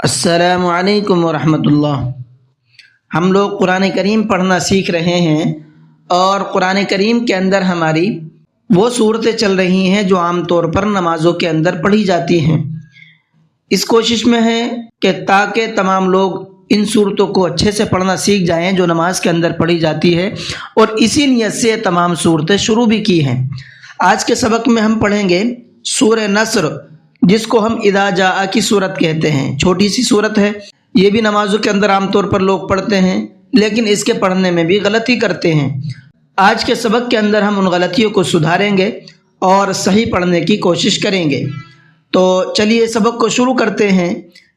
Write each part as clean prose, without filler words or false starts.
السلام علیکم ورحمۃ اللہ۔ ہم لوگ قرآن کریم پڑھنا سیکھ رہے ہیں اور قرآن کریم کے اندر ہماری وہ صورتیں چل رہی ہیں جو عام طور پر نمازوں کے اندر پڑھی جاتی ہیں۔ اس کوشش میں ہے کہ تاکہ تمام لوگ ان صورتوں کو اچھے سے پڑھنا سیکھ جائیں جو نماز کے اندر پڑھی جاتی ہے، اور اسی نیت سے تمام صورتیں شروع بھی کی ہیں۔ آج کے سبق میں ہم پڑھیں گے سورہ نصر، جس کو ہم اذا جاء کی صورت کہتے ہیں۔ چھوٹی سی صورت ہے، یہ بھی نمازوں کے اندر عام طور پر لوگ پڑھتے ہیں، لیکن اس کے پڑھنے میں بھی غلطی کرتے ہیں۔ آج کے سبق کے اندر ہم ان غلطیوں کو سدھاریں گے اور صحیح پڑھنے کی کوشش کریں گے۔ تو چلیے سبق کو شروع کرتے ہیں،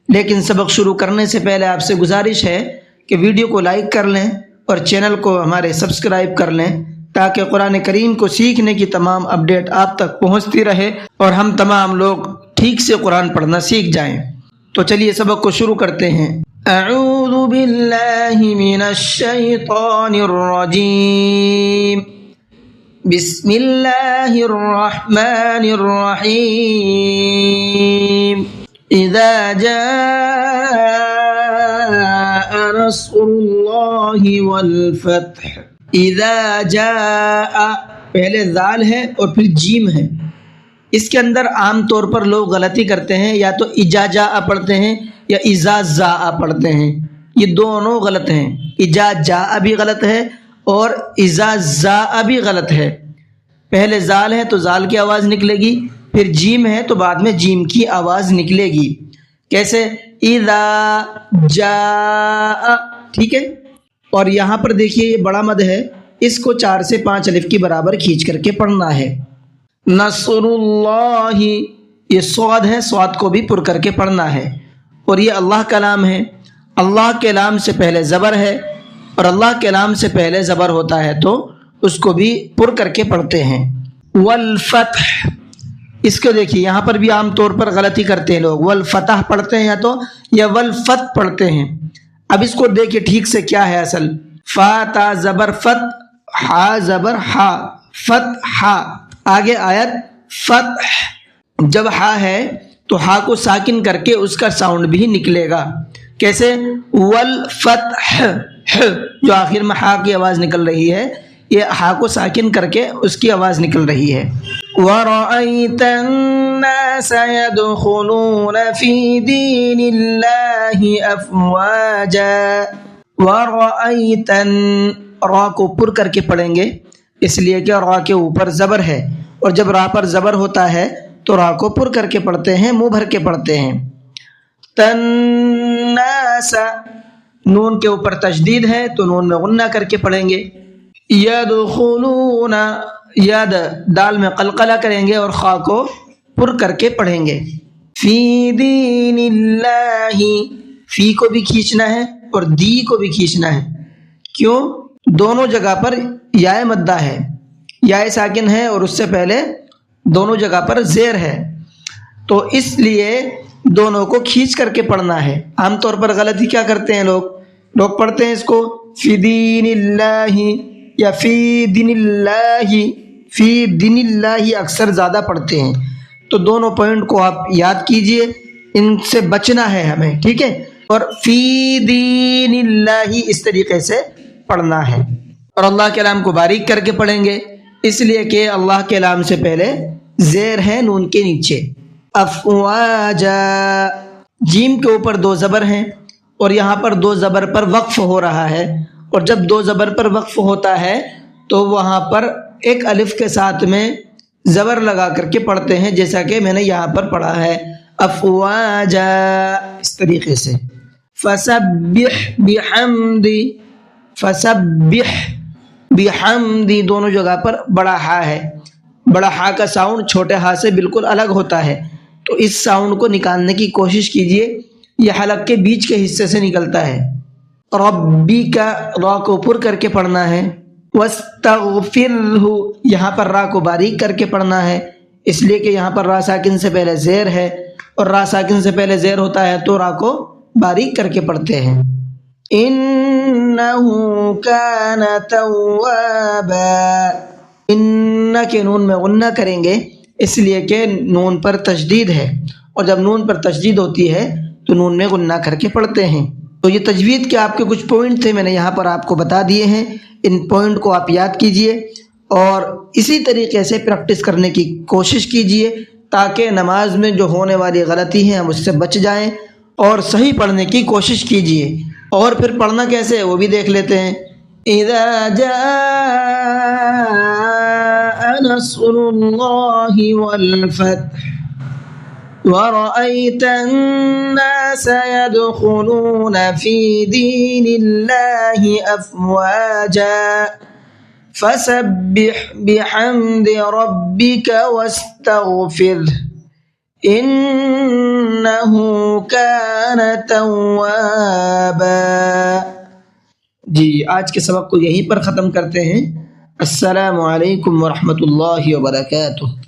لیکن سبق شروع کرنے سے پہلے آپ سے گزارش ہے کہ ویڈیو کو لائک کر لیں اور چینل کو ہمارے سبسکرائب کر لیں، تاکہ قرآن کریم کو سیکھنے کی تمام اپڈیٹ آپ تک پہنچتی رہے اور ہم تمام لوگ ٹھیک سے قرآن پڑھنا سیکھ جائیں۔ تو چلیے سبق کو شروع کرتے ہیں۔ اعوذ باللہ من الشیطان الرجیم، بسم اللہ الرحمن الرحیم۔ اذا جاء نصر اللہ والفتح۔ اذا جاء پہلے ذال ہے اور پھر جیم ہے۔ اس کے اندر عام طور پر لوگ غلطی کرتے ہیں، یا تو اجا جاء پڑھتے ہیں یا اذا زاء پڑھتے ہیں۔ یہ دونوں غلط ہیں، اجا جاء بھی غلط ہے اور اذا زاء بھی غلط ہے۔ پہلے ذال ہے تو ذال کی آواز نکلے گی، پھر جیم ہے تو بعد میں جیم کی آواز نکلے گی۔ کیسے؟ اذا جاء، ٹھیک ہے۔ اور یہاں پر دیکھیے یہ بڑا مد ہے، اس کو 4 سے 5 الف کی برابر کھینچ کر کے پڑھنا ہے۔ نصر اللہ، یہ صاد ہے، صاد کو بھی پر کر کے پڑھنا ہے، اور یہ اللہ کا نام ہے۔ اللہ کے نام سے پہلے زبر ہے، اور اللہ کے نام سے پہلے زبر ہوتا ہے تو اس کو بھی پر کر کے پڑھتے ہیں۔ والفتح، اس کو دیکھیے یہاں پر بھی عام طور پر غلطی کرتے ہیں لوگ، والفتح پڑھتے ہیں یا والفت پڑھتے ہیں۔ اب اس کو دیکھیے ٹھیک سے کیا ہے اصل۔ فا تا زبر فت، ہا زبر ہا، فتح ہا۔ آگے آیت فتح، جب ہا ہے تو ہا کو ساکن کر کے اس کا ساؤنڈ بھی نکلے گا۔ کیسے؟ والفتح، جو آخر میں ہا کی آواز نکل رہی ہے، یہ ہا کو ساکن کر کے اس کی آواز نکل رہی ہے۔ وَرَأَيْتَ النَّاسَ يَدْخُلُونَ فِي دِينِ اللَّهِ أَفْوَاجًا۔ وَرَأَيْتَ، را کو پر کر کے پڑھیں گے، اس لیے کہ را کے اوپر زبر ہے، اور جب را پر زبر ہوتا ہے تو را کو پر کر کے پڑھتے ہیں، منہ بھر کے پڑھتے ہیں۔ تناس، نون کے اوپر تشدید ہے تو نون میں غنہ کر کے پڑھیں گے۔ یدخلون، ید دال میں قلقلہ کریں گے اور خا کو پر کر کے پڑھیں گے۔ فی دین اللہ، فی کو بھی کھینچنا ہے اور دی کو بھی کھینچنا ہے۔ کیوں؟ دونوں جگہ پر یا مدہ ہے، یا ساکن ہے اور اس سے پہلے دونوں جگہ پر زیر ہے، تو اس لیے دونوں کو کھینچ کر کے پڑھنا ہے۔ عام طور پر غلطی کیا کرتے ہیں لوگ پڑھتے ہیں اس کو فی دین اللہ یا فی دین اللہ، فی دین اللہ اکثر زیادہ پڑھتے ہیں۔ تو دونوں پوائنٹ کو آپ یاد کیجئے، ان سے بچنا ہے ہمیں، ٹھیک ہے۔ اور فی دین اللہ اس طریقے سے پڑھنا ہے، اور اللہ کے نام کو باریک کر کے پڑھیں گے، اس لیے کہ اللہ کے نام سے پہلے زیر ہے نون کے نیچے۔ افواجا، جیم کے اوپر 2 زبر ہیں، اور یہاں پر 2 زبر پر وقف ہو رہا ہے، اور جب 2 زبر پر وقف ہوتا ہے تو وہاں پر ایک الف کے ساتھ میں زبر لگا کر کے پڑھتے ہیں، جیسا کہ میں نے یہاں پر پڑھا ہے افواجا، اس طریقے سے۔ فسبح بحمد، فسبح بحمد، دونوں جگہ پر بڑا ہا ہے۔ بڑا ہا کا ساؤنڈ چھوٹے ہا سے بالکل الگ ہوتا ہے، تو اس ساؤنڈ کو نکالنے کی کوشش کیجئے، یہ حلق کے بیچ کے حصے سے نکلتا ہے۔ ربی کا را کو پر کر کے پڑھنا ہے۔ واستغفرہ، یہاں پر را کو باریک کر کے پڑھنا ہے، اس لیے کہ یہاں پر را ساکن سے پہلے زیر ہے، اور را ساکن سے پہلے زیر ہوتا ہے تو را کو باریک کر کے پڑھتے ہیں۔ انہ کان توابا، ان کے نون میں غنہ کریں گے، اس لیے کہ نون پر تشدید ہے، اور جب نون پر تشدید ہوتی ہے تو نون میں غنہ کر کے پڑھتے ہیں۔ تو یہ تجوید کے آپ کے کچھ پوائنٹ تھے، میں نے یہاں پر آپ کو بتا دیے ہیں۔ ان پوائنٹ کو آپ یاد کیجئے اور اسی طریقے سے پریکٹس کرنے کی کوشش کیجئے تاکہ نماز میں جو ہونے والی غلطی ہیں ہم اس سے بچ جائیں اور صحیح پڑھنے کی کوشش کیجئے۔ اور پھر پڑھنا کیسے ہے وہ بھی دیکھ لیتے ہیں۔ اذا جاء نصر اللہ والفتح ورأيت الناس يدخلون في دين الله أفواجا فسبح بحمد ربك واستغفره إنه كان توابا۔ جی آج کے سبق کو یہیں پر ختم کرتے ہیں۔ السلام علیکم ورحمۃ اللہ وبرکاتہ۔